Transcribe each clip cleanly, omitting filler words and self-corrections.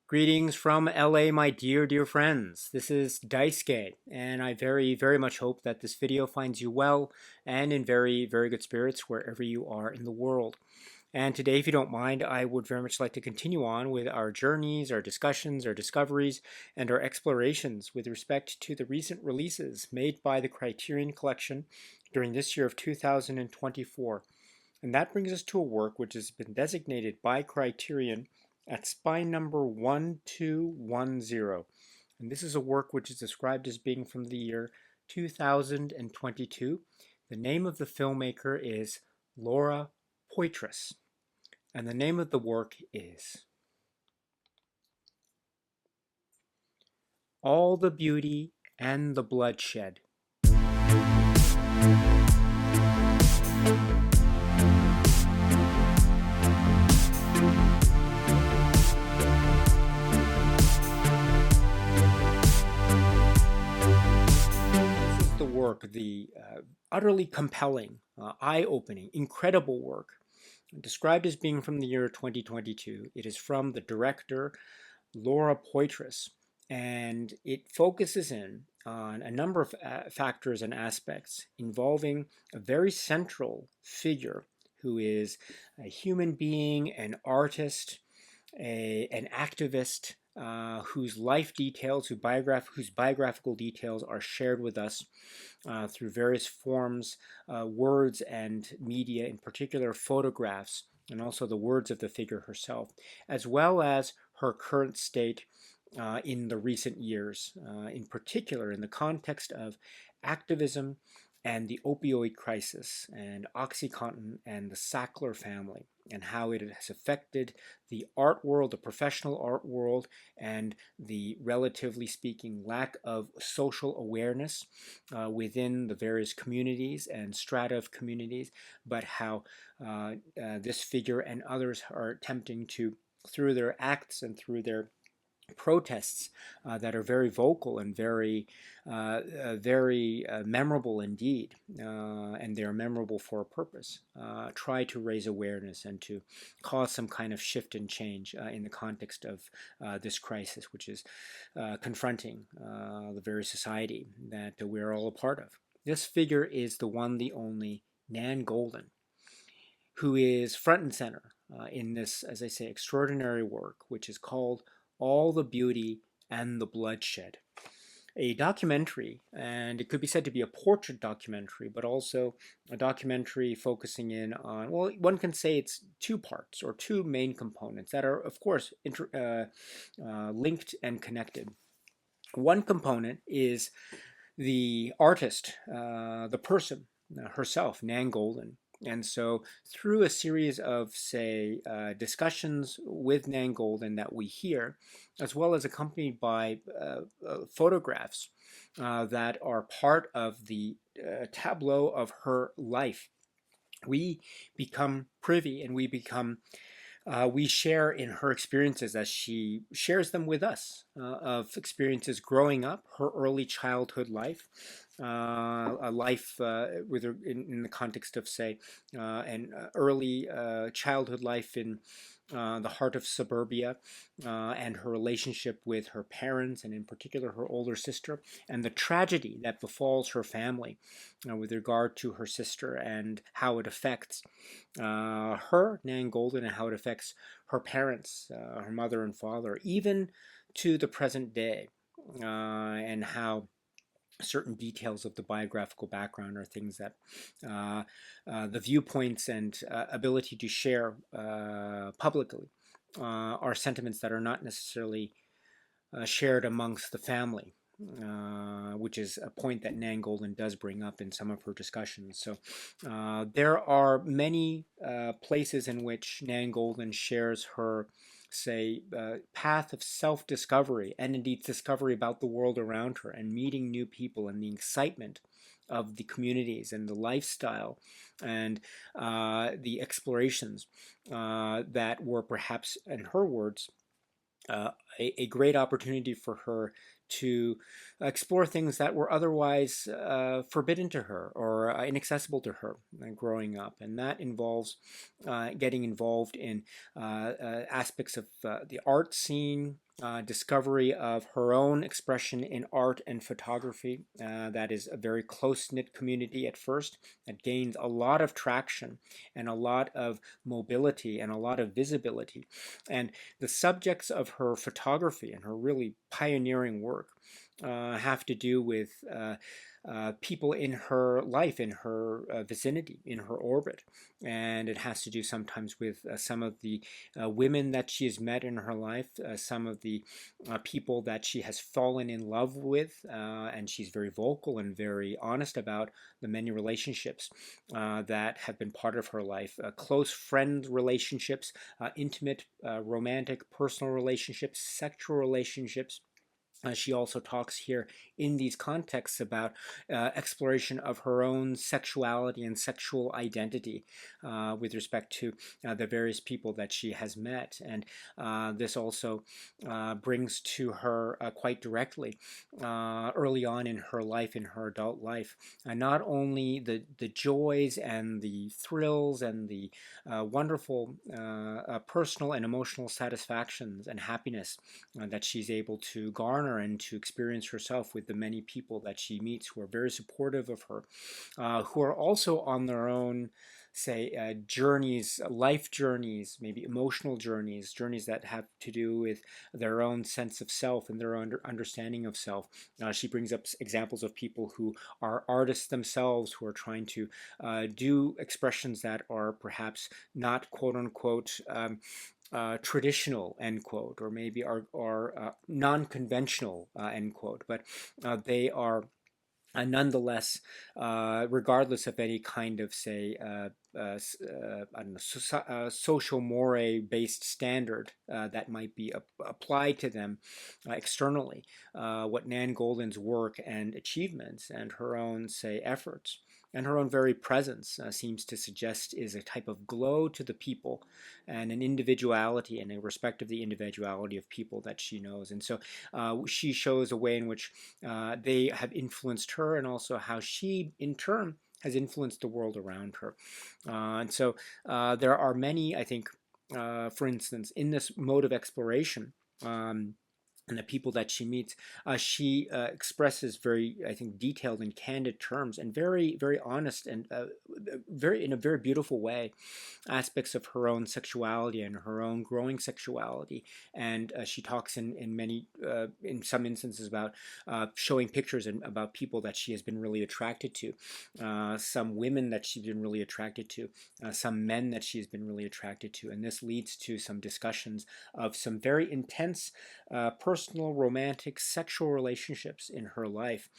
Greetings from LA, my dear friends. This is Daisuke, and I very much hope that this video finds you well and in very good spirits wherever you are in the world. And today, if you don't mind, I would very much like to continue on with our journeys, our discussions, our discoveries, and our explorations with respect to the recent releases made by the Criterion Collection during this year of 2024. And that brings us to a work which has been designated by Criterion at spine number 1210. And this is a work which is described as being from the year 2022. The name of the filmmaker is Laura Poitras. And the name of the work is All the Beauty and the Bloodshed. The utterly compelling, eye-opening, incredible work, described as being from the year 2022. It is from the director Laura Poitras, and it focuses in on a number of factors and aspects involving a very central figure who is a human being, an artist, an activist, whose life details, whose biographical details are shared with us through various forms, words and media, in particular photographs, and also the words of the figure herself, as well as her current state in the recent years, in particular in the context of activism and the opioid crisis and OxyContin and the Sackler family, and how it has affected the art world, the professional art world, and the, relatively speaking, lack of social awareness within the various communities and strata of communities, but how this figure and others are attempting to, through their acts and through their protests that are very vocal and very memorable indeed, and they're memorable for a purpose, try to raise awareness and to cause some kind of shift and change in the context of this crisis, which is confronting the very society that we're all a part of. This figure is the one, the only Nan Goldin, who is front and center in this, as I say, extraordinary work, which is called All the Beauty and the Bloodshed. A documentary, and it could be said to be a portrait documentary, but also a documentary focusing in on, well, one can say it's two parts or two main components that are, of course, linked and connected. One component is the artist, the person herself, Nan Goldin. And so through a series of, say, discussions with Nan Goldin that we hear, as well as accompanied by photographs that are part of the tableau of her life, we become privy and we share in her experiences as she shares them with us, of experiences growing up, her early childhood life, a life in the context of, say, an early childhood life in the heart of suburbia, and her relationship with her parents, and in particular her older sister, and the tragedy that befalls her family with regard to her sister, and how it affects her, Nan Goldin, and how it affects her parents, her mother and father, even to the present day, and how certain details of the biographical background are things that the viewpoints and ability to share publicly are sentiments that are not necessarily shared amongst the family, which is a point that Nan Goldin does bring up in some of her discussions. So there are many places in which Nan Goldin shares her, say, path of self-discovery and indeed discovery about the world around her and meeting new people and the excitement of the communities and the lifestyle and the explorations that were perhaps, in her words, a great opportunity for her to explore things that were otherwise forbidden to her or inaccessible to her growing up. And that involves getting involved in aspects of the art scene, discovery of her own expression in art and photography. That is a very close-knit community at first that gains a lot of traction and a lot of mobility and a lot of visibility. And the subjects of her photography and her really pioneering work have to do with people in her life, in her vicinity, in her orbit. And it has to do sometimes with some of the women that she has met in her life, some of the people that she has fallen in love with, and she's very vocal and very honest about the many relationships that have been part of her life. Close friend relationships, intimate, romantic, personal relationships, sexual relationships. She also talks here in these contexts about exploration of her own sexuality and sexual identity with respect to the various people that she has met. And this also brings to her quite directly early on in her life, in her adult life, not only the joys and the thrills and the wonderful personal and emotional satisfactions and happiness that she's able to garner and to experience herself with the many people that she meets who are very supportive of her, who are also on their own, say, journeys, life journeys, maybe emotional journeys, journeys that have to do with their own sense of self and their own understanding of self. She brings up examples of people who are artists themselves, who are trying to do expressions that are perhaps not quote unquote traditional, end quote, or maybe are non-conventional, end quote, but they are nonetheless, regardless of any kind of, say, I don't know, social moire-based standard that might be applied to them externally, what Nan Goldin's work and achievements and her own, say, efforts and her own very presence seems to suggest is a type of glow to the people and an individuality and a respect of the individuality of people that she knows. And so she shows a way in which they have influenced her and also how she, in turn, has influenced the world around her. And so there are many, I think, for instance, in this mode of exploration, and the people that she meets, she expresses very, I think, detailed and candid terms, and very, very honest and very in a very beautiful way, aspects of her own sexuality and her own growing sexuality. And she talks in many, in some instances, about showing pictures and about people that she has been really attracted to, some women that she's been really attracted to, some men that she's been really attracted to, and this leads to some discussions of some very intense personal, romantic, sexual relationships in her life.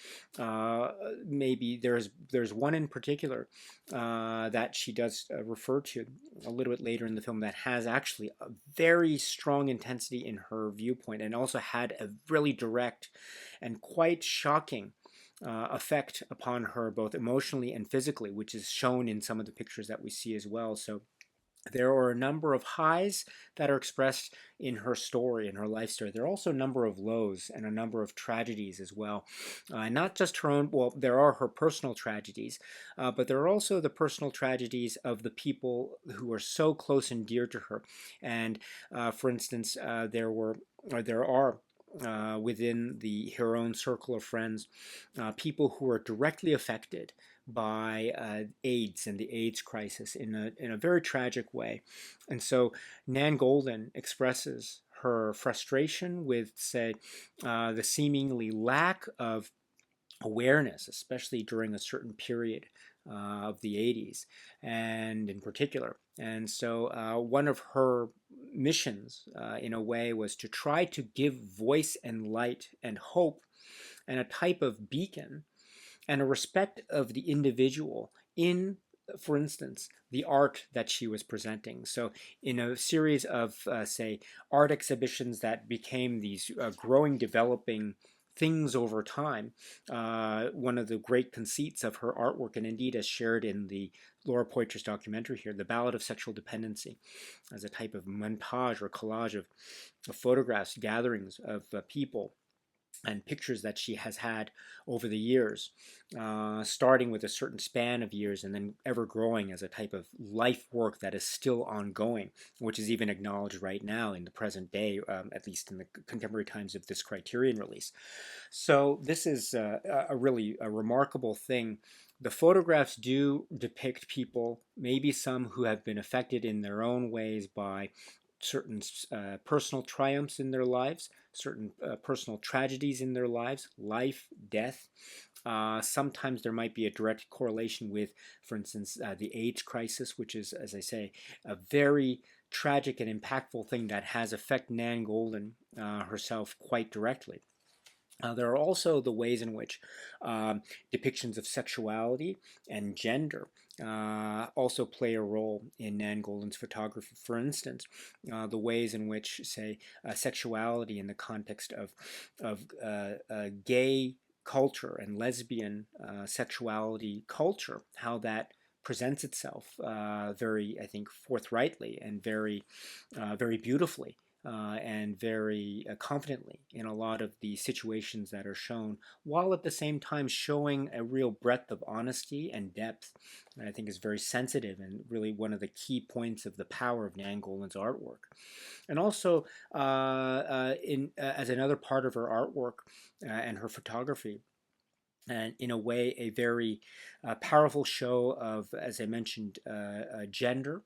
Maybe there's one in particular that she does refer to a little bit later in the film that has actually a very strong intensity in her viewpoint, and also had a really direct and quite shocking effect upon her, both emotionally and physically, which is shown in some of the pictures that we see as well. So there are a number of highs that are expressed in her story, in her life story. There are also a number of lows and a number of tragedies as well. Not just her own, well, there are her personal tragedies, but there are also the personal tragedies of the people who are so close and dear to her. And for instance, there are within her own circle of friends, people who are directly affected by AIDS and the AIDS crisis in a very tragic way. And so Nan Goldin expresses her frustration with, say, the seemingly lack of awareness, especially during a certain period of the 80s, and in particular. And so one of her missions, in a way, was to try to give voice and light and hope and a type of beacon and a respect of the individual in, for instance, the art that she was presenting. So in a series of, say, art exhibitions that became these growing, developing things over time. One of the great conceits of her artwork, and indeed as shared in the Laura Poitras documentary here, The Ballad of Sexual Dependency, as a type of montage or collage of photographs, gatherings of people and pictures that she has had over the years, starting with a certain span of years and then ever growing as a type of life work that is still ongoing, which is even acknowledged right now in the present day, at least in the contemporary times of this Criterion release. So this is a really a remarkable thing. The photographs do depict people, maybe some who have been affected in their own ways by certain personal triumphs in their lives, certain personal tragedies in their lives, life, death. Sometimes there might be a direct correlation with, for instance, the AIDS crisis, which is, as I say, a very tragic and impactful thing that has affected Nan Goldin herself quite directly. There are also the ways in which depictions of sexuality and gender also play a role in Nan Goldin's photography. For instance, the ways in which, say, sexuality in the context of gay culture and lesbian sexuality culture, how that presents itself very, I think, forthrightly and very, very beautifully. And very confidently in a lot of the situations that are shown, while at the same time showing a real breadth of honesty and depth that I think is very sensitive and really one of the key points of the power of Nan Goldin's artwork. And also, as another part of her artwork and her photography, and in a way a very powerful show of, as I mentioned, gender,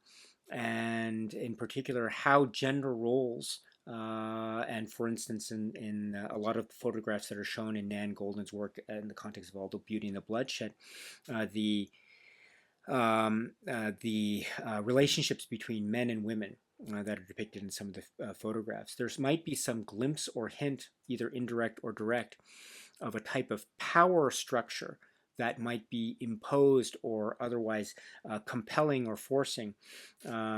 and in particular how gender roles, and for instance in a lot of the photographs that are shown in Nan Goldin's work in the context of All the Beauty and the Bloodshed, the relationships between men and women that are depicted in some of the photographs. There might be some glimpse or hint, either indirect or direct, of a type of power structure that might be imposed or otherwise compelling or forcing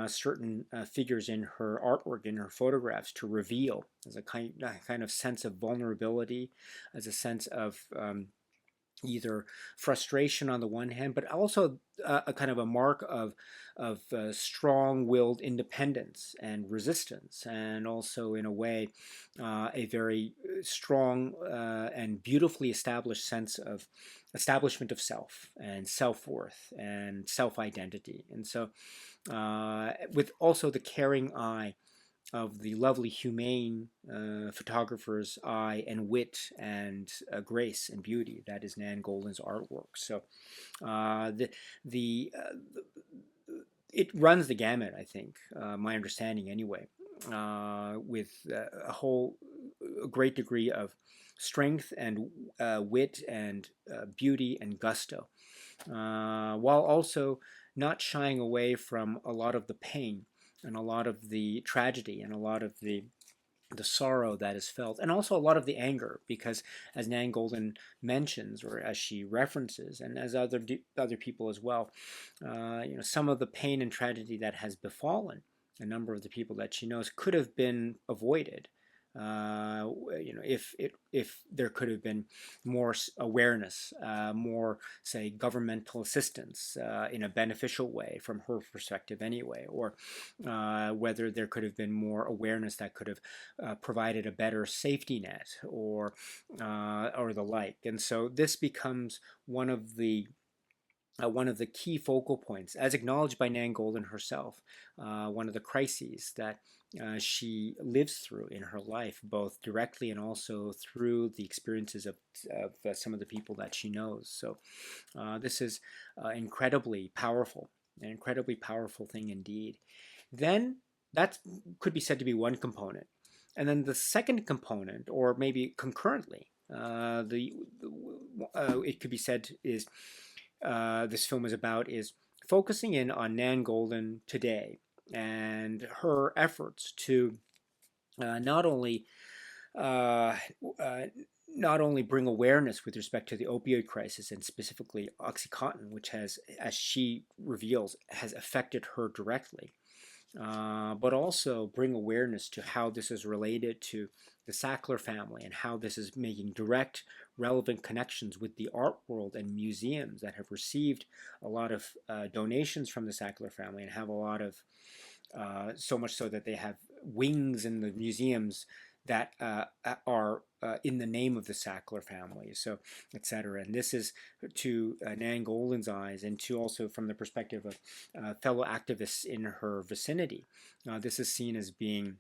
certain figures in her artwork, in her photographs, to reveal as a kind of sense of vulnerability, as a sense of either frustration on the one hand, but also a kind of a mark of strong-willed independence and resistance, and also in a way a very strong and beautifully established sense of establishment of self and self-worth and self-identity. And so with also the caring eye of the lovely, humane photographer's eye and wit and grace and beauty that is Nan Goldin's artwork. So it runs the gamut, I think, my understanding anyway, with a great degree of strength and wit and beauty and gusto, while also not shying away from a lot of the pain and a lot of the tragedy and a lot of the sorrow that is felt, and also a lot of the anger, because as Nan Goldin mentions, or as she references, and as other people as well, some of the pain and tragedy that has befallen a number of the people that she knows could have been avoided. If there could have been more awareness, more, say, governmental assistance in a beneficial way from her perspective anyway, or whether there could have been more awareness that could have provided a better safety net, or the like. And so this becomes one of the key focal points, as acknowledged by Nan Goldin herself, one of the crises that she lives through in her life, both directly and also through the experiences of some of the people that she knows. So this is incredibly powerful, an incredibly powerful thing indeed. Then that could be said to be one component. And then the second component, or maybe concurrently, it could be said is this film is about, is focusing in on Nan Goldin today and her efforts to not only bring awareness with respect to the opioid crisis, and specifically OxyContin, which has, as she reveals, has affected her directly, but also bring awareness to how this is related to the Sackler family and how this is making direct, relevant connections with the art world and museums that have received a lot of donations from the Sackler family and have a lot of, so much so that they have wings in the museums that are in the name of the Sackler family, so etc. And this is to Nan Goldin's eyes, and to also from the perspective of fellow activists in her vicinity. This is seen as being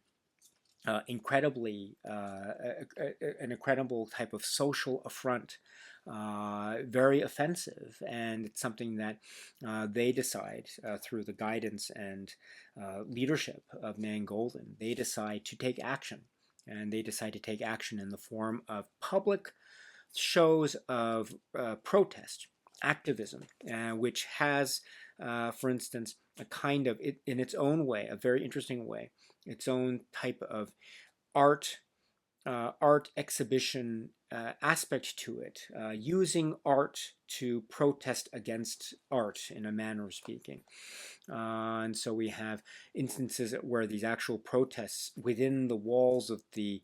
incredibly an incredible type of social affront, very offensive, and it's something that they decide through the guidance and leadership of Nan Goldin. They decide to take action, and they decide to take action in the form of public shows of protest, activism, which has, for instance, a kind of, in its own way, a very interesting way, its own type of art art exhibition aspect to it, using art to protest against art, in a manner of speaking. And so we have instances where these actual protests within the walls of the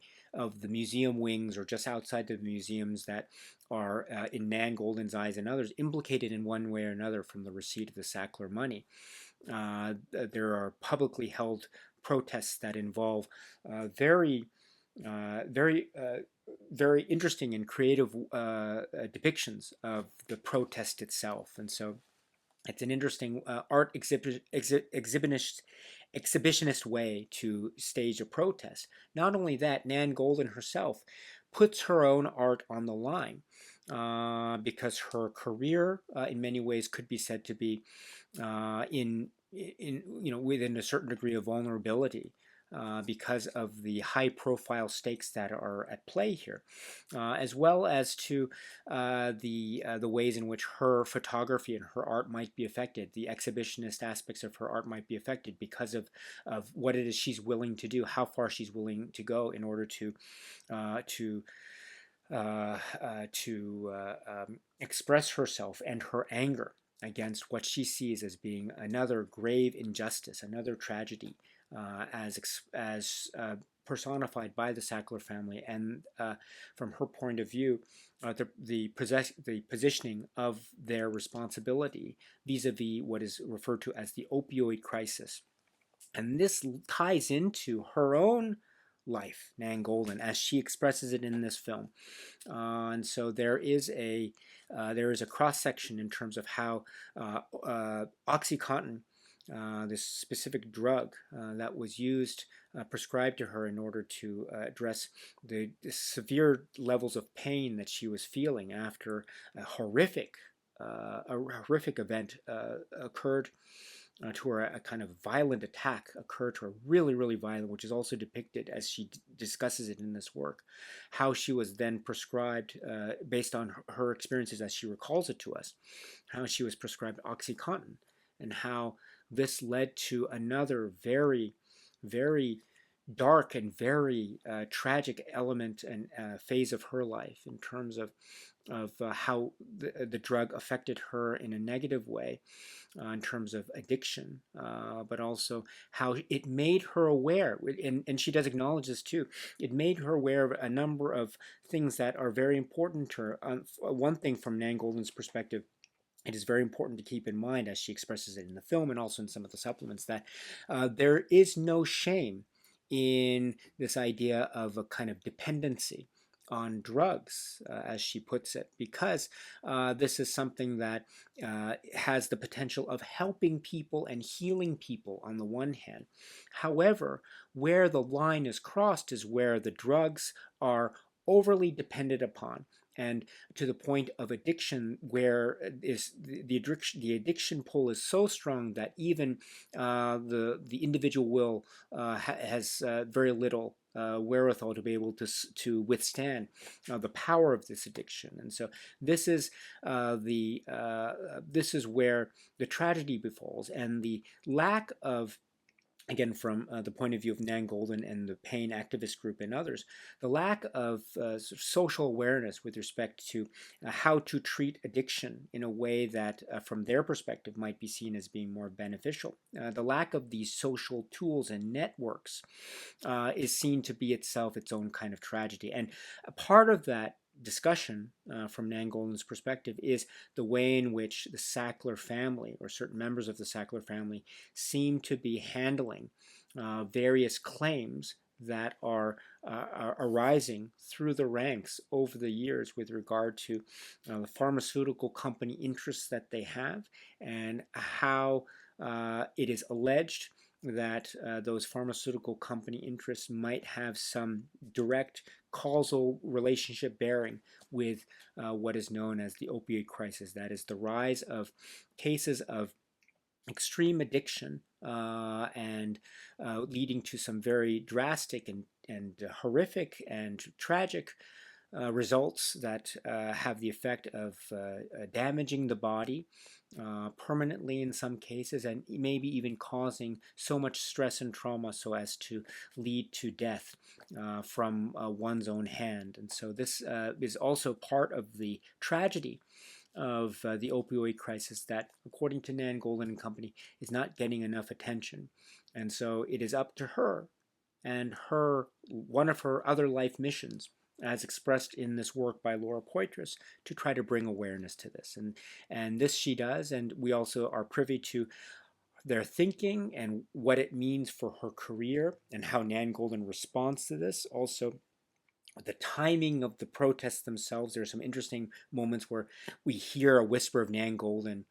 museum wings or just outside the museums that are, in Nan Goldin's eyes and others, implicated in one way or another from the receipt of the Sackler money. There are publicly held protests that involve very very interesting and creative depictions of the protest itself. And so it's an interesting art exhibitionist way to stage a protest. Not only that, Nan Goldin herself puts her own art on the line, because her career, in many ways, could be said to be within a certain degree of vulnerability. Because of the high-profile stakes that are at play here, as well as to the ways in which her photography and her art might be affected, the exhibitionist aspects of her art might be affected because of what it is she's willing to do, how far she's willing to go in order to express herself and her anger against what she sees as being another grave injustice, another tragedy, as personified by the Sackler family, and from her point of view, the positioning of their responsibility vis-a-vis what is referred to as the opioid crisis. And this ties into her own life, Nan Goldin, as she expresses it in this film. And so there is a cross section in terms of how OxyContin, this specific drug that was used, prescribed to her in order to address the severe levels of pain that she was feeling after a horrific event occurred to her. A kind of violent attack occurred to her, really, really violent, which is also depicted as she discusses it in this work. How she was then prescribed, based on her experiences as she recalls it to us, how she was prescribed OxyContin, and how this led to another very, very dark and very tragic element and phase of her life, in terms of how the drug affected her in a negative way, in terms of addiction, but also how it made her aware, and she does acknowledge this too, it made her aware of a number of things that are very important to her. One thing from Nan Goldin's perspective, it is very important to keep in mind, as she expresses it in the film and also in some of the supplements, that there is no shame in this idea of a kind of dependency on drugs, as she puts it, because this is something that has the potential of helping people and healing people on the one hand. However, where the line is crossed is where the drugs are overly dependent upon, and to the point of addiction, where the addiction pull is so strong that even the individual will has very little wherewithal to be able to withstand the power of this addiction. And so this is this is where the tragedy befalls, and the lack of again from the point of view of Nan Goldin and the pain activist group and others, the lack of sort of social awareness with respect to how to treat addiction in a way that, from their perspective, might be seen as being more beneficial. The lack of these social tools and networks is seen to be itself its own kind of tragedy. And a part of that discussion from Nan Goldin's perspective is the way in which the Sackler family, or certain members of the Sackler family, seem to be handling various claims that are arising through the ranks over the years with regard to the pharmaceutical company interests that they have, and how it is alleged that those pharmaceutical company interests might have some direct causal relationship bearing with what is known as the opioid crisis. That is the rise of cases of extreme addiction and leading to some very drastic and horrific and tragic results that have the effect of damaging the body permanently in some cases, and maybe even causing so much stress and trauma so as to lead to death from one's own hand. And so this is also part of the tragedy of the opioid crisis that, according to Nan Goldin and company, is not getting enough attention. And so it is up to her and one of her other life missions, as expressed in this work by Laura Poitras, to try to bring awareness to this. And this she does, and we also are privy to their thinking and what it means for her career and how Nan Goldin responds to this. Also, the timing of the protests themselves. There are some interesting moments where we hear a whisper of Nan Goldin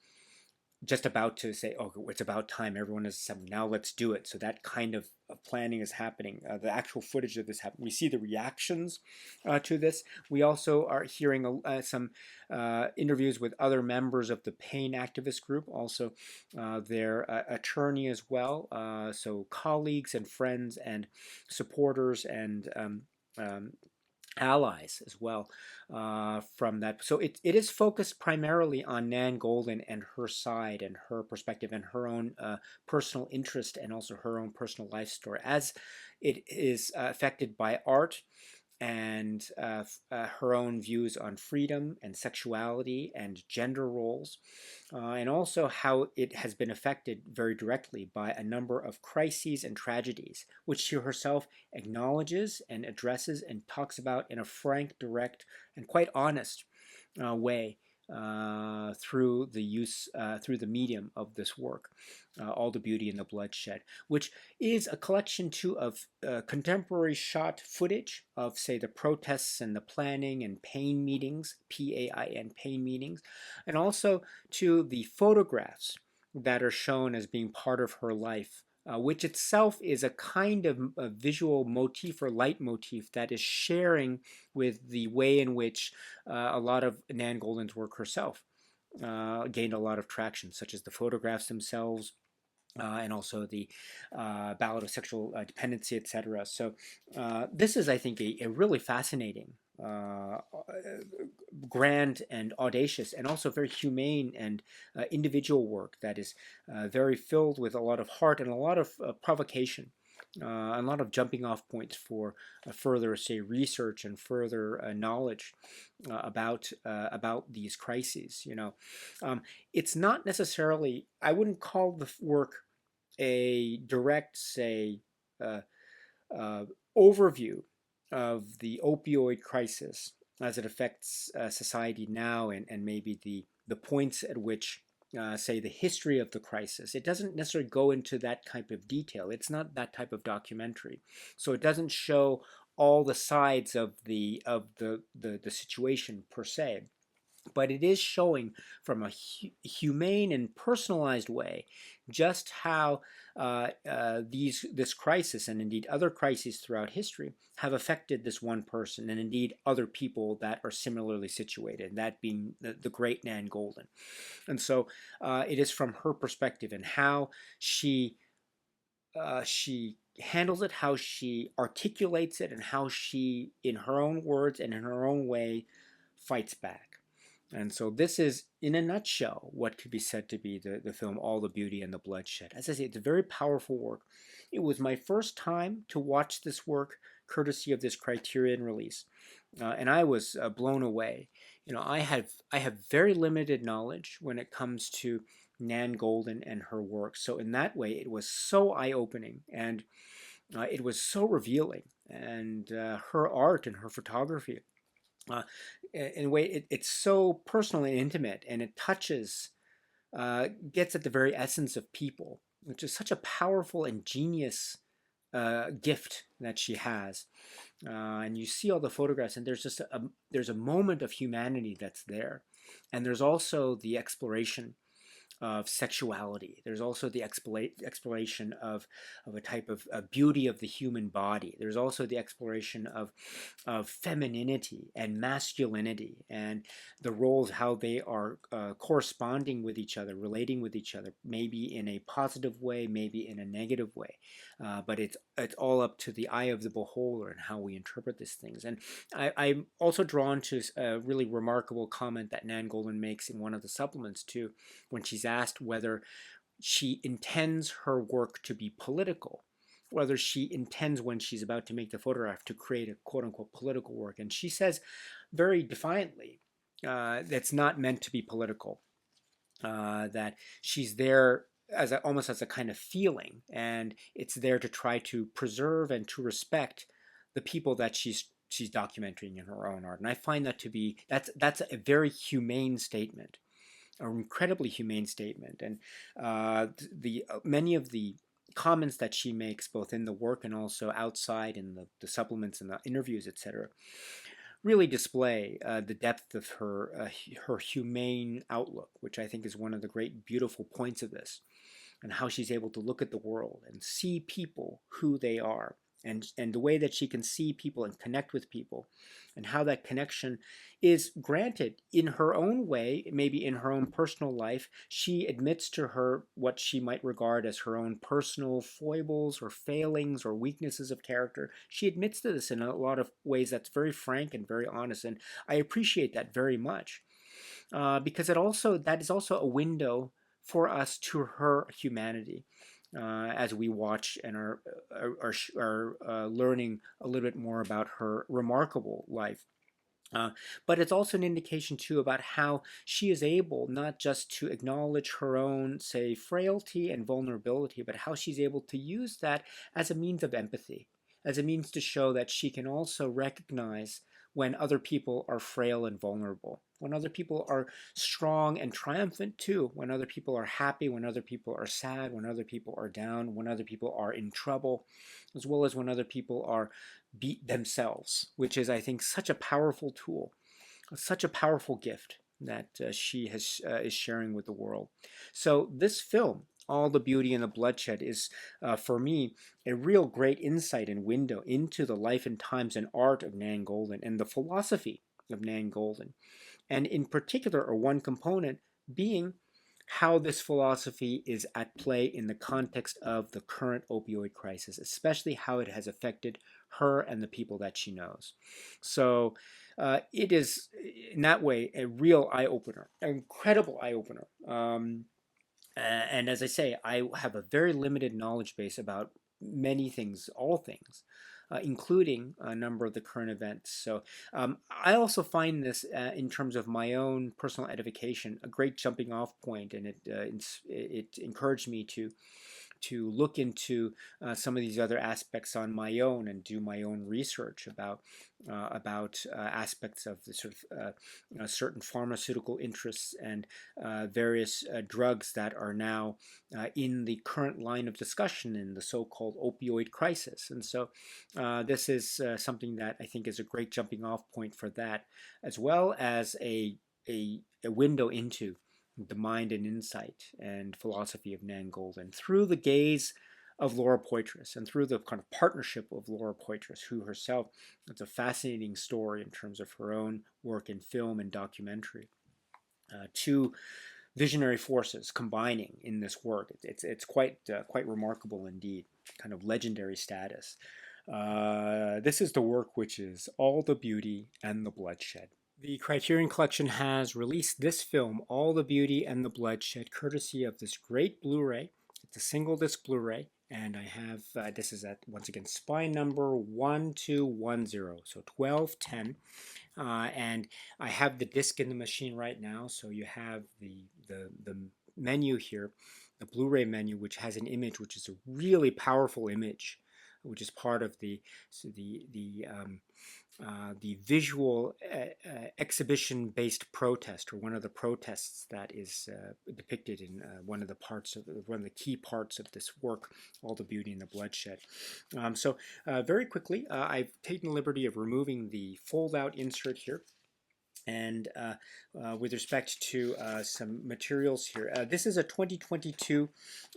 just about to say, "Oh, it's about time. Everyone is assembled. Now let's do it." So that kind of planning is happening. The actual footage of this happen. We see the reactions to this. We also are hearing some interviews with other members of the pain activist group, also their attorney as well. So colleagues and friends and supporters and allies as well from that. So it is focused primarily on Nan Goldin and her side and her perspective and her own personal interest and also her own personal life story, as it is affected by art and her own views on freedom and sexuality and gender roles, and also how it has been affected very directly by a number of crises and tragedies, which she herself acknowledges and addresses and talks about in a frank, direct, and quite honest way through the medium of this work, All the Beauty and the Bloodshed, which is a collection too of contemporary shot footage of, say, the protests and the planning and pain meetings, PAIN pain meetings, and also to the photographs that are shown as being part of her life, which itself is a kind of a visual motif or leitmotif that is sharing with the way in which a lot of Nan Goldin's work herself gained a lot of traction, such as the photographs themselves, and also the ballad of sexual dependency, etc. So this is, I think, a really fascinating, grand and audacious, and also very humane and individual work that is very filled with a lot of heart and a lot of provocation. A lot of jumping off points for further, say, research and further knowledge about these crises. It's not necessarily. I wouldn't call the work a direct, say, overview of the opioid crisis as it affects society now, and maybe the points at which, say, the history of the crisis. It doesn't necessarily go into that type of detail. It's not that type of documentary. So it doesn't show all the sides of the situation per se. But it is showing from a humane and personalized way just how this crisis, and indeed other crises throughout history, have affected this one person, and indeed other people that are similarly situated, that being the great Nan Goldin. And so it is from her perspective and how she handles it, how she articulates it, and how she, in her own words and in her own way, fights back. And so this is, in a nutshell, what could be said to be the film All the Beauty and the Bloodshed. As I say, it's a very powerful work. It was my first time to watch this work courtesy of this Criterion release. And I was blown away. I have very limited knowledge when it comes to Nan Goldin and her work. So in that way, it was so eye-opening, and it was so revealing. And her art and her photography, uh, in a way, it's so personal and intimate, and it touches, gets at the very essence of people, which is such a powerful and genius gift that she has. And you see all the photographs, and there's a moment of humanity that's there, and there's also the exploration of sexuality. There's also the exploration of a type of beauty of the human body. There's also the exploration of femininity and masculinity, and the roles, how they are corresponding with each other, relating with each other, maybe in a positive way, maybe in a negative way. But it's all up to the eye of the beholder and how we interpret these things. And I'm also drawn to a really remarkable comment that Nan Goldin makes in one of the supplements too, when she's asked whether she intends her work to be political, whether she intends, when she's about to make the photograph, to create a quote-unquote political work. And she says very defiantly that's not meant to be political, that she's there as almost as a kind of feeling, and it's there to try to preserve and to respect the people that she's documenting in her own art. And I find that to be, that's a very humane statement, an incredibly humane statement. And the many of the comments that she makes, both in the work and also outside in the supplements and the interviews, etc., really display the depth of her humane outlook, which I think is one of the great beautiful points of this, and how she's able to look at the world and see people who they are, and the way that she can see people and connect with people, and how that connection is granted in her own way, maybe in her own personal life. She admits to her what she might regard as her own personal foibles or failings or weaknesses of character. She admits to this in a lot of ways that's very frank and very honest, and I appreciate that very much, because that is also a window for us to her humanity, as we watch and are learning a little bit more about her remarkable life. But it's also an indication too about how she is able not just to acknowledge her own, say, frailty and vulnerability, but how she's able to use that as a means of empathy, as a means to show that she can also recognize when other people are frail and vulnerable, when other people are strong and triumphant too, when other people are happy, when other people are sad, when other people are down, when other people are in trouble, as well as when other people are beat themselves, which is, I think, such a powerful tool, such a powerful gift that she is sharing with the world. So this film, All the Beauty and the Bloodshed, is, for me, a real great insight and window into the life and times and art of Nan Goldin and the philosophy of Nan Goldin. And in particular, or one component being how this philosophy is at play in the context of the current opioid crisis, especially how it has affected her and the people that she knows. So it is, in that way, a real eye-opener, an incredible eye-opener. And as I say, I have a very limited knowledge base about many things, all things, including a number of the current events. So I also find this, in terms of my own personal edification, a great jumping off point, and it encouraged me to look into some of these other aspects on my own and do my own research about aspects of the sort of certain pharmaceutical interests and various drugs that are now in the current line of discussion in the so-called opioid crisis. And so this is something that I think is a great jumping off point for that, as well as a window into the mind and insight and philosophy of Nan Goldin through the gaze of Laura Poitras and through the kind of partnership of Laura Poitras, who herself, it's a fascinating story in terms of her own work in film and documentary. Two visionary forces combining in this work. It's quite remarkable indeed, kind of legendary status. This is the work which is All the Beauty and the Bloodshed. The Criterion Collection has released this film, All the Beauty and the Bloodshed, courtesy of this great Blu-ray. It's a single disc Blu-ray, and I have, this is at, once again, spine number 1210, so 1210. And I have the disc in the machine right now, so you have the menu here, the Blu-ray menu, which has an image, which is a really powerful image, which is part of the visual exhibition-based protest, or one of the protests that is depicted in one of the key parts of this work, All the Beauty and the Bloodshed. So very quickly, I've taken the liberty of removing the fold-out insert here. And with respect to some materials here, this is a 2022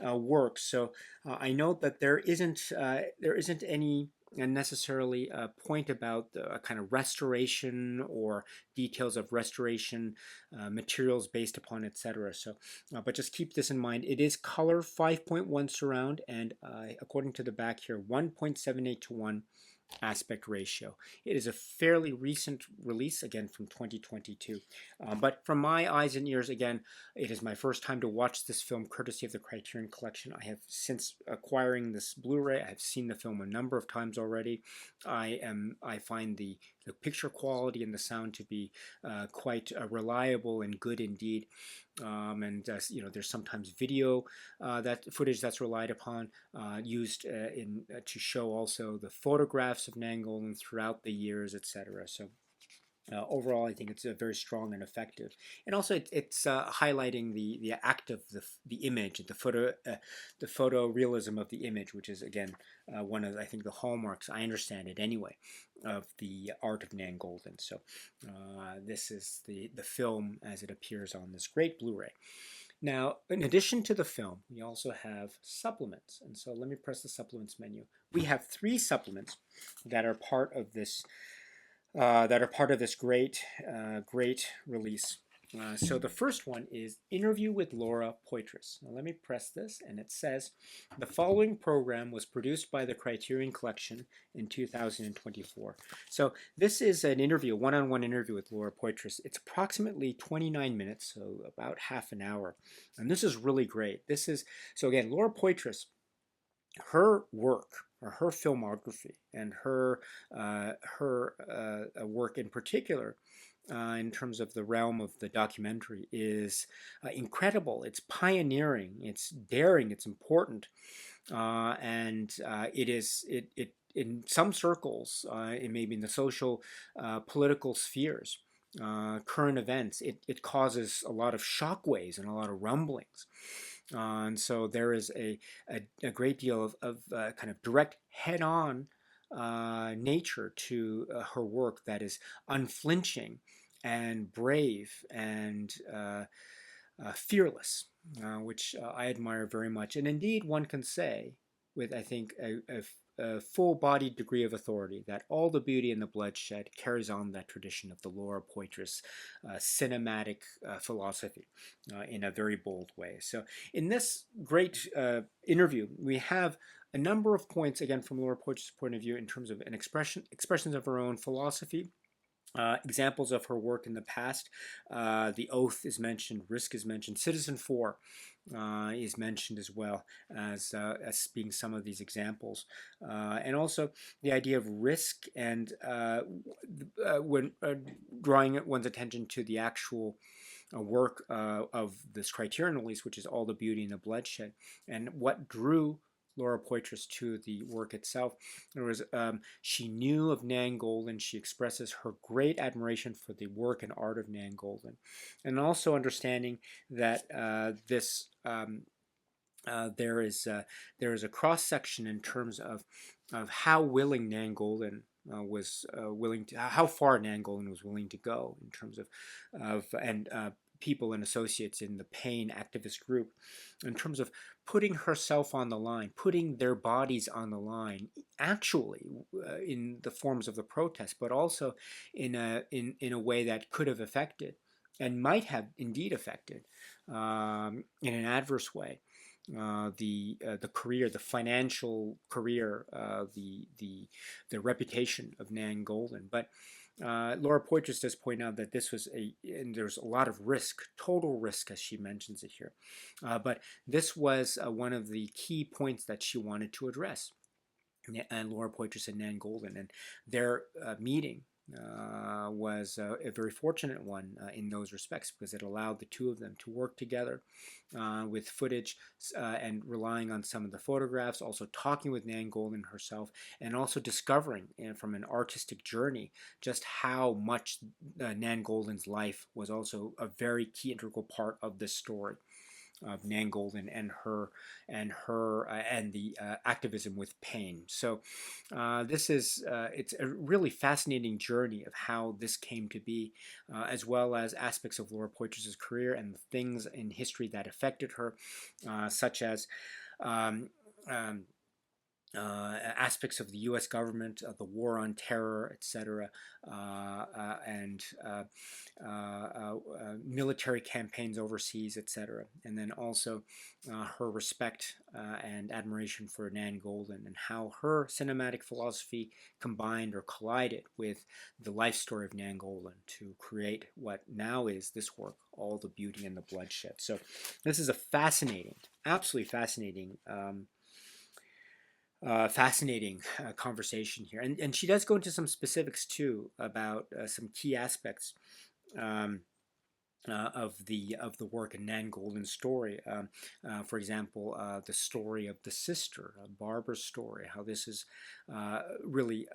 work, so I note that there isn't any necessarily a point about a kind of restoration or details of restoration materials based upon, etc. So, but just keep this in mind. It is color 5.1 surround, and according to the back here, 1.78 to 1 aspect ratio. It is a fairly recent release, again from 2022, but from my eyes and ears, again, it is my first time to watch this film courtesy of the Criterion Collection. I have, since acquiring this Blu-ray, I have seen the film a number of times already. I find the picture quality and the sound to be quite reliable and good indeed. And you know, there's sometimes video footage that's relied upon, used to show also the photographs of Nainggolan throughout the years, etc. So overall, I think it's very strong and effective, and also it's highlighting the act of the image, the photorealism of the image, which is again one of, I think, the hallmarks, I understand it anyway, of the art of Nainggolan. So this is the film as it appears on this great Blu-ray. Now, in addition to the film, we also have supplements, and so let me press the supplements menu. We have 3 supplements that are part of this. Great release. So the first one is Interview with Laura Poitras. Now let me press this, and it says, the following program was produced by the Criterion Collection in 2024. So this is an interview, a one-on-one interview with Laura Poitras. It's approximately 29 minutes, so about half an hour. And this is really great. So again, Laura Poitras, her work, or her filmography, and her work in particular, in terms of the realm of the documentary, is incredible. It's pioneering, it's daring, it's important, and it in some circles, it may be in the social, political spheres, current events, it causes a lot of shockwaves and a lot of rumblings. And so there is a great deal of kind of direct head-on nature to her work that is unflinching and brave and fearless, which I admire very much. And indeed, one can say, with, I think, a full-bodied degree of authority, that All the Beauty and the Bloodshed carries on that tradition of the Laura Poitras cinematic philosophy in a very bold way. So in this great interview, we have a number of points, again, from Laura Poitras' point of view, in terms of expressions of her own philosophy, examples of her work in the past. The Oath is mentioned, Risk is mentioned, Citizen 4 is mentioned as well as being some of these examples. And also the idea of risk, and when drawing one's attention to the actual work of this Criterion release, which is All the Beauty and the Bloodshed, and what drew Laura Poitras to the work itself. There was, she knew of Nainggolan. She expresses her great admiration for the work and art of Nainggolan, and also understanding that there is a cross section in terms of how willing Nainggolan was willing to, how far Nainggolan was willing to go in terms of people and associates in the pain activist group, in terms of putting herself on the line, putting their bodies on the line, actually in the forms of the protest, but also in a way that could have affected and might have indeed affected in an adverse way the career, the financial career, the reputation of Nan Goldin. But Laura Poitras does point out that this was and there's a lot of risk, total risk, as she mentions it here. But this was one of the key points that she wanted to address. And Laura Poitras and Nan Goldin, and their meeting was a very fortunate one in those respects, because it allowed the two of them to work together with footage and relying on some of the photographs, also talking with Nan Goldin herself, and also discovering from an artistic journey just how much Nan Goldin's life was also a very key integral part of this story of Nan Goldin and the activism with pain. So this is it's a really fascinating journey of how this came to be, as well as aspects of Laura Poitras' career and the things in history that affected her, such as um, um, aspects of the U.S. government, the war on terror, etc., and military campaigns overseas, etc., and then also her respect and admiration for Nan Goldin, and how her cinematic philosophy combined or collided with the life story of Nan Goldin to create what now is this work, All the Beauty and the Bloodshed. So this is a fascinating, absolutely fascinating fascinating conversation here, and she does go into some specifics too about some key aspects um, of the work in Nan Goldin's story. For example, the story of the sister, Barbara's story. How this is really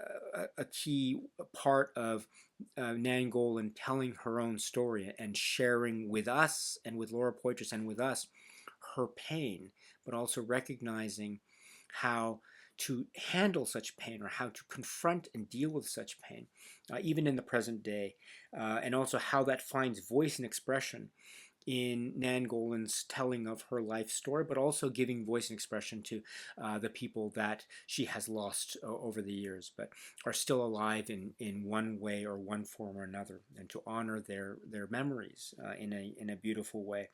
a key part of Nan Goldin telling her own story and sharing with us and with Laura Poitras and with us her pain, but also recognizing how to handle such pain, or how to confront and deal with such pain, even in the present day, and also how that finds voice and expression in Nan Goldin's telling of her life story, but also giving voice and expression to the people that she has lost over the years, but are still alive in one way or one form or another, and to honor their memories in a beautiful way,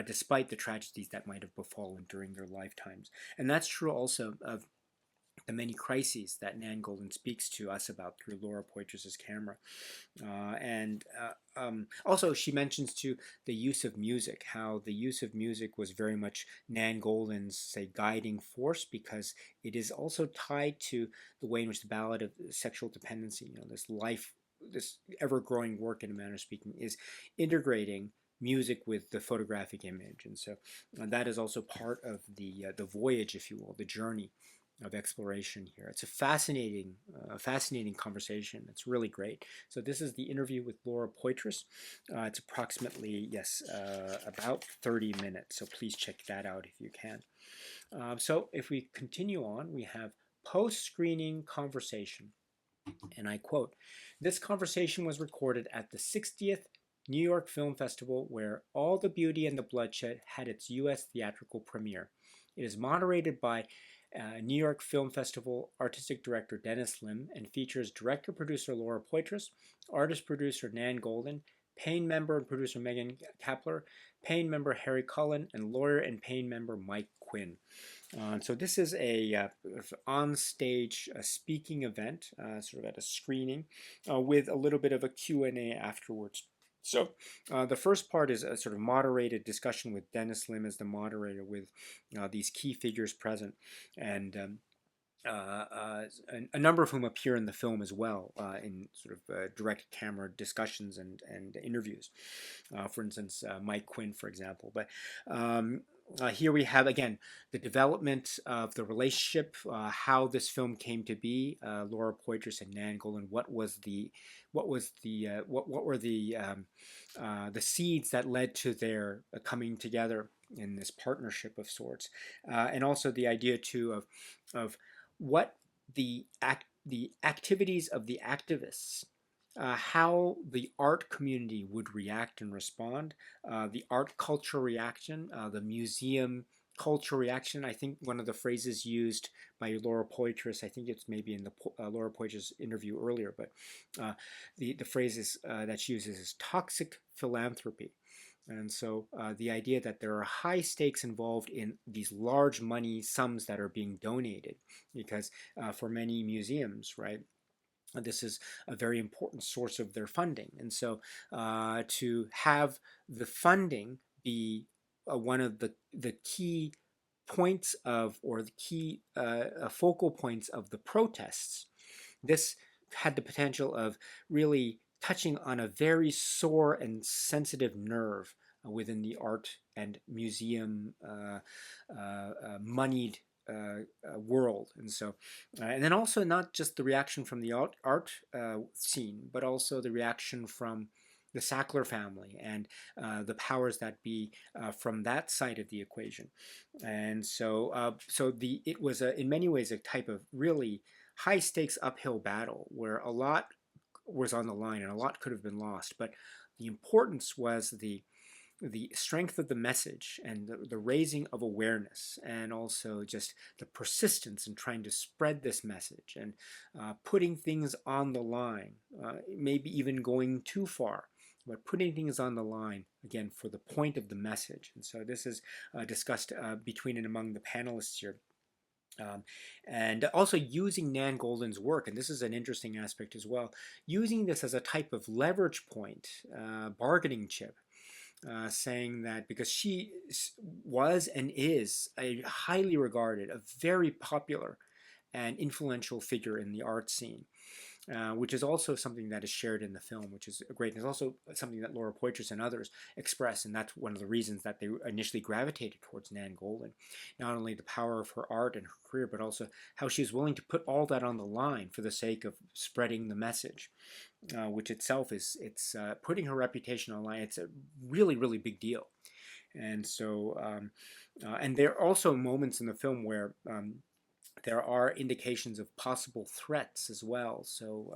despite the tragedies that might have befallen during their lifetimes. And that's true also of the many crises that Nan Goldin speaks to us about through Laura Poitras' camera. And also she mentions too the use of music, how the use of music was very much Nan Goldin's, say, guiding force, because it is also tied to the way in which the Ballad of Sexual Dependency, this ever-growing work, in a manner of speaking, is integrating music with the photographic image. And so that is also part of the voyage, if you will, the journey of exploration here. It's a fascinating conversation. It's really great. So this is the interview with Laura Poitras. It's approximately, yes, about 30 minutes. So please check that out if you can. So if we continue on, we have post-screening conversation. And I quote, "This conversation was recorded at the 60th New York Film Festival, where All the Beauty and the Bloodshed had its U.S. theatrical premiere. It is moderated by New York Film Festival artistic director Dennis Lim, and features director-producer Laura Poitras, artist-producer Nan Goldin, Paine member and producer Megan Kapler, Paine member Harry Cullen, and lawyer and Paine member Mike Quinn." So this is a on-stage speaking event, sort of at a screening, with a little bit of a Q&A afterwards. So the first part is a sort of moderated discussion with Dennis Lim as the moderator, with these key figures present, and a number of whom appear in the film as well, in sort of direct camera discussions and interviews. For instance, Mike Quinn, for example. But here we have, again, the development of the relationship, how this film came to be, Laura Poitras and Nan Goldin. What were the seeds that led to their coming together in this partnership of sorts, and also the idea too of what the activities of the activists, how the art community would react and respond, the art culture reaction, the museum culture reaction. I think one of the phrases used by Laura Poitras, I think it's maybe in the Laura Poitras interview earlier, but the phrases that she uses is toxic philanthropy. And so the idea that there are high stakes involved in these large money sums that are being donated, because for many museums, right, this is a very important source of their funding. And so to have the funding be one of the key points of, or the key focal points of the protests, this had the potential of really touching on a very sore and sensitive nerve within the art and museum moneyed world. And so, and then also not just the reaction from the art scene, but also the reaction from the Sackler family and the powers that be from that side of the equation. And so, it was in many ways a type of really high stakes uphill battle where a lot was on the line and a lot could have been lost. But the importance was the strength of the message and the raising of awareness, and also just the persistence in trying to spread this message and putting things on the line, maybe even going too far, but putting things on the line again for the point of the message. And so this is discussed between and among the panelists here. And also using Nan Goldin's work, and this is an interesting aspect as well, using this as a type of leverage point, bargaining chip, saying that because she was and is a highly regarded, a very popular and influential figure in the art scene, which is also something that is shared in the film, which is great. And it's also something that Laura Poitras and others express, and that's one of the reasons that they initially gravitated towards Nan Goldin. Not only the power of her art and her career, but also how she's willing to put all that on the line for the sake of spreading the message, which itself it's putting her reputation online. It's a really, really big deal. And so, and there are also moments in the film where there are indications of possible threats as well. So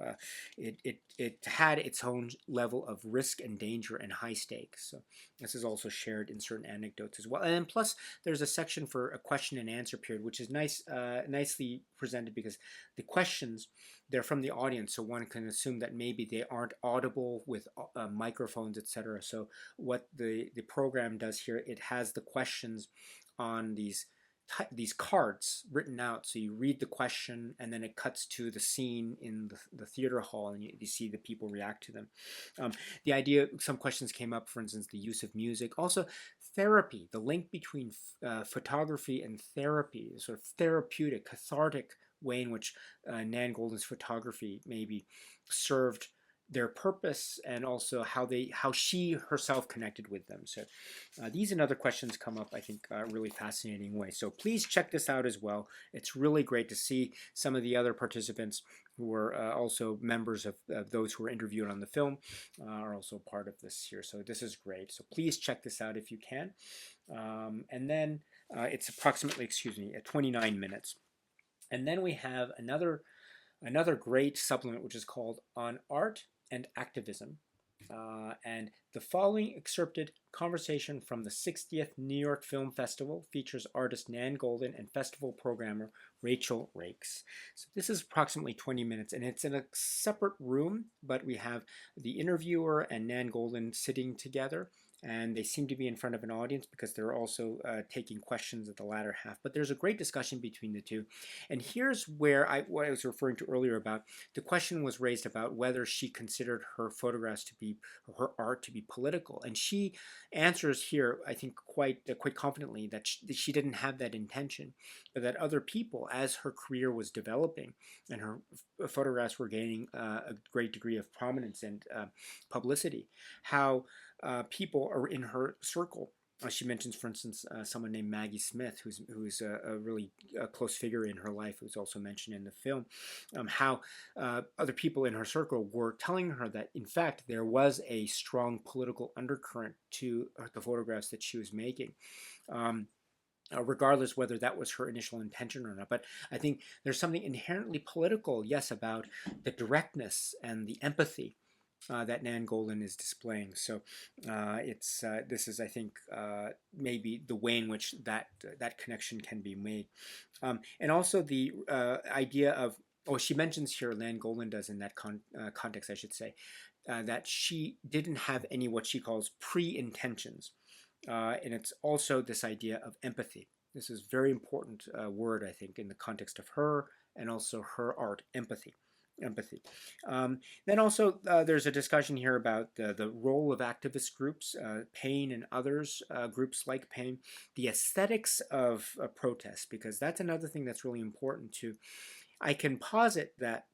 it had its own level of risk and danger and high stakes. So this is also shared in certain anecdotes as well. And then plus there's a section for a question and answer period, which is nicely presented, because the questions, they're from the audience, so one can assume that maybe they aren't audible with microphones, etc. So what the program does here, it has the questions on these cards written out, so you read the question and then it cuts to the scene in the theater hall, and you see the people react to them. The idea, some questions came up, for instance, the use of music, also therapy, the link between photography and therapy, sort of therapeutic, cathartic way in which Nan Goldin's photography maybe served their purpose, and also how she herself connected with them. So these and other questions come up, I think, really fascinating way. So please check this out as well. It's really great to see some of the other participants who were also members of those who were interviewed on the film are also part of this here. So this is great. So please check this out if you can. And then it's approximately, 29 minutes. And then we have another great supplement, which is called On Art and Activism. And the following excerpted conversation from the 60th New York Film Festival features artist Nan Goldin and festival programmer Rachel Rakes. So this is approximately 20 minutes, and it's in a separate room, but we have the interviewer and Nan Goldin sitting together, and they seem to be in front of an audience because they're also taking questions at the latter half. But there's a great discussion between the two. And here's where what I was referring to earlier about the question was raised about whether she considered her photographs to be, or her art to be political. And she answers here, I think, quite confidently that she didn't have that intention, but that other people, as her career was developing and her photographs were gaining a great degree of prominence and publicity, how people are in her circle. She mentions, for instance, someone named Maggie Smith, who's a really close figure in her life, who's also mentioned in the film, how other people in her circle were telling her that, in fact, there was a strong political undercurrent to the photographs that she was making. Regardless whether that was her initial intention or not. But I think there's something inherently political, yes, about the directness and the empathy that Nan Goldin is displaying. So this is, I think, maybe the way in which that connection can be made. And also the idea of oh, she mentions here, Nan Golan does in that context, I should say, that she didn't have any what she calls pre-intentions. And it's also this idea of empathy. This is a very important word, I think, in the context of her and also her art, empathy. Empathy. Then also there's a discussion here about the role of activist groups, Pain and others, groups like Pain, the aesthetics of protest, because that's another thing that's really important too. I can posit that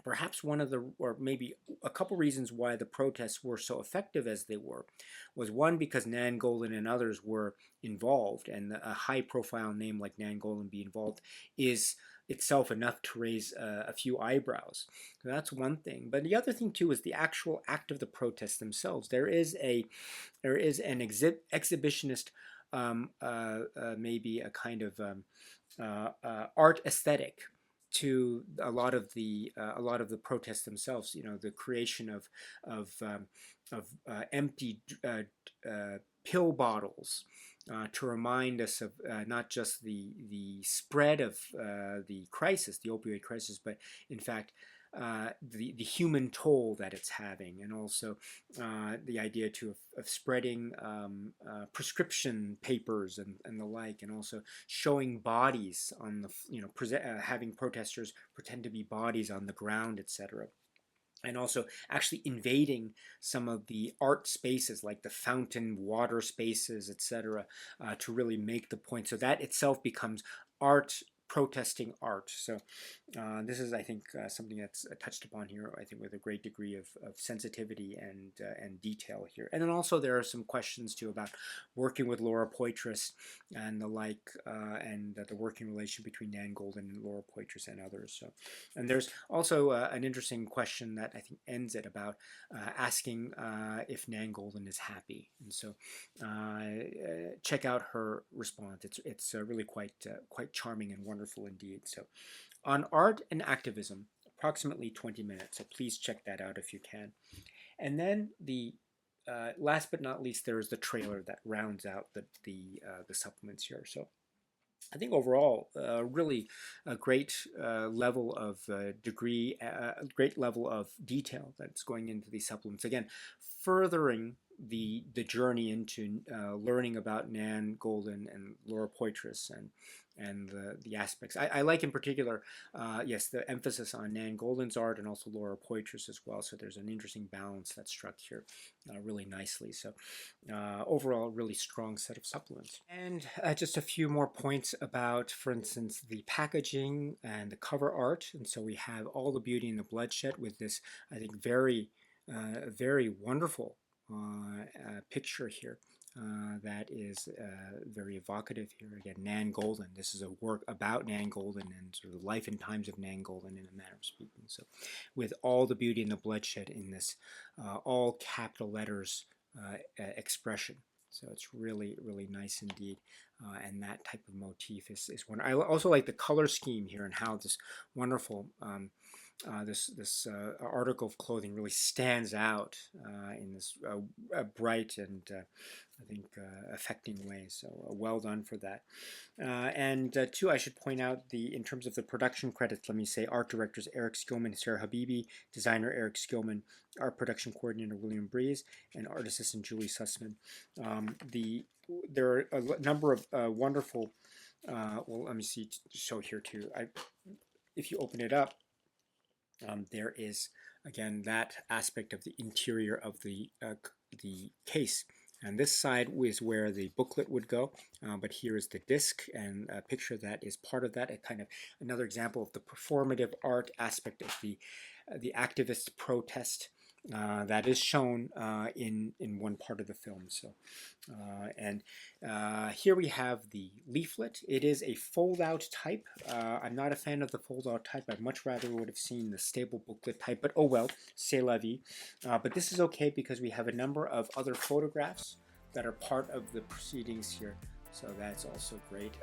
perhaps one of the, or maybe a couple reasons why the protests were so effective as they were, was one, because Nan Golan and others were involved, and a high-profile name like Nan Golan be involved is itself enough to raise a few eyebrows. So that's one thing. But the other thing too is the actual act of the protests themselves. There is an exhibitionist, maybe a kind of art aesthetic to a lot of the protests themselves. You know, the creation of empty pill bottles to remind us of not just the spread of the crisis, the opioid crisis, but in fact the human toll that it's having, and also the idea too of spreading prescription papers and the like, and also showing bodies on the, having protesters pretend to be bodies on the ground, etc. And also actually invading some of the art spaces like the fountain water spaces, etc., to really make the point. So that itself becomes art, protesting art. So this is, I think, something that's touched upon here, I think, with a great degree of sensitivity and detail here. And then also there are some questions too about working with Laura Poitras and the like, and the working relation between Nan Golan and Laura Poitras and others. So, and there's also an interesting question that I think ends it about asking if Nan Golan is happy. And so check out her response. It's really quite charming and wonderful indeed. So on art and activism, approximately 20 minutes. So please check that out if you can. And then the last but not least, there is the trailer that rounds out the supplements here. So I think overall, really a great level of degree, great level of detail that's going into these supplements. Again, furthering the journey into learning about Nan Golan and Laura Poitras and the aspects. I like in particular, yes, the emphasis on Nan Golan's art and also Laura Poitras as well. So there's an interesting balance that's struck here really nicely. So overall, really strong set of supplements. And just a few more points about, for instance, the packaging and the cover art. And so we have All the Beauty in the Bloodshed with this, I think, very wonderful picture here. That is very evocative here. Again, Nan Golan. This is a work about Nan Golan and sort of the life and times of Nan Golan in a manner of speaking. So with All the Beauty and the Bloodshed in this all capital letters expression. So it's really, really nice indeed. And that type of motif is one. I also like the color scheme here and how this wonderful this article of clothing really stands out in this bright and I think affecting way. So well done for that. And two, I should point out in terms of the production credits, let me say art directors Eric Skillman, Sarah Habibi, designer Eric Skillman, art production coordinator William Breeze, and art assistant Julie Sussman. There are a number of wonderful, well, let me see, show here too. If you open it up, there is, again, that aspect of the interior of the case. And this side is where the booklet would go, but here is the disc and a picture that is part of that, a kind of another example of the performative art aspect of the activist protest that is shown in one part of the film. So, and here we have the leaflet. It is a fold-out type. I'm not a fan of the fold-out type. I'd much rather would have seen the stable booklet type, but oh well, c'est la vie. But this is okay because we have a number of other photographs that are part of the proceedings here. So that's also great.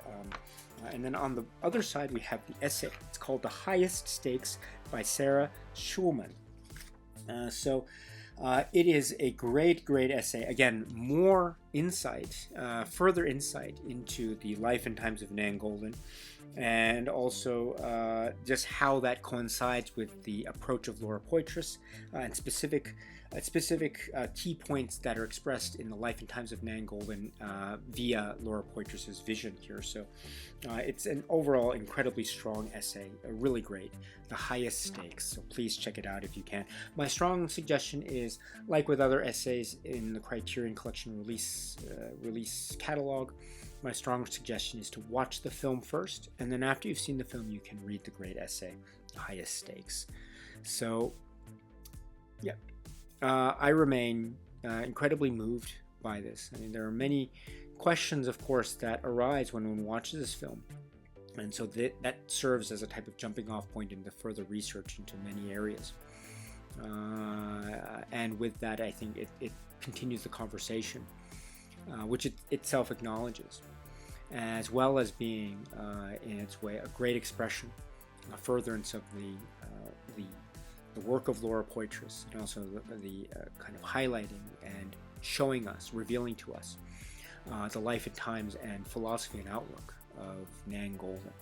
And then on the other side, we have the essay. It's called The Highest Stakes by Sarah Schulman. So it is a great essay. Again, more insight, further insight into the life and times of Nan Golan. and also just how that coincides with the approach of Laura Poitras and specific key points that are expressed in the life and times of Nan Goldin via Laura Poitras' vision here. So it's an overall incredibly strong essay, really great, the highest stakes, so please check it out if you can. My strong suggestion is, like with other essays in the Criterion Collection release catalog, my strong suggestion is to watch the film first, and then after you've seen the film you can read the great essay, the highest stakes. So yeah, I remain incredibly moved by this. I mean, there are many questions, of course, that arise when one watches this film, and so that serves as a type of jumping off point into further research into many areas. And with that, I think it continues the conversation, which it itself acknowledges, as well as being, in its way, a great expression, a furtherance of the work of Laura Poitras, and also the kind of highlighting and showing us, revealing to us, the life and times and philosophy and outlook of Nan Goldin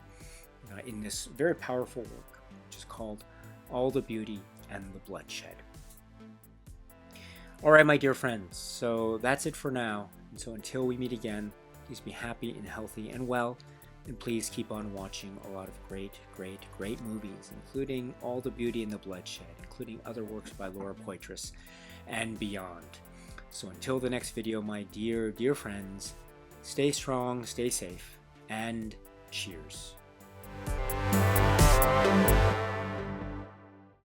in this very powerful work, which is called All the Beauty and the Bloodshed. All right, my dear friends, so that's it for now. And so until we meet again, please be happy and healthy and well, and please keep on watching a lot of great movies, including All the Beauty and the Bloodshed, including other works by Laura Poitras, and beyond. So until the next video, my dear friends, stay strong, stay safe, and cheers.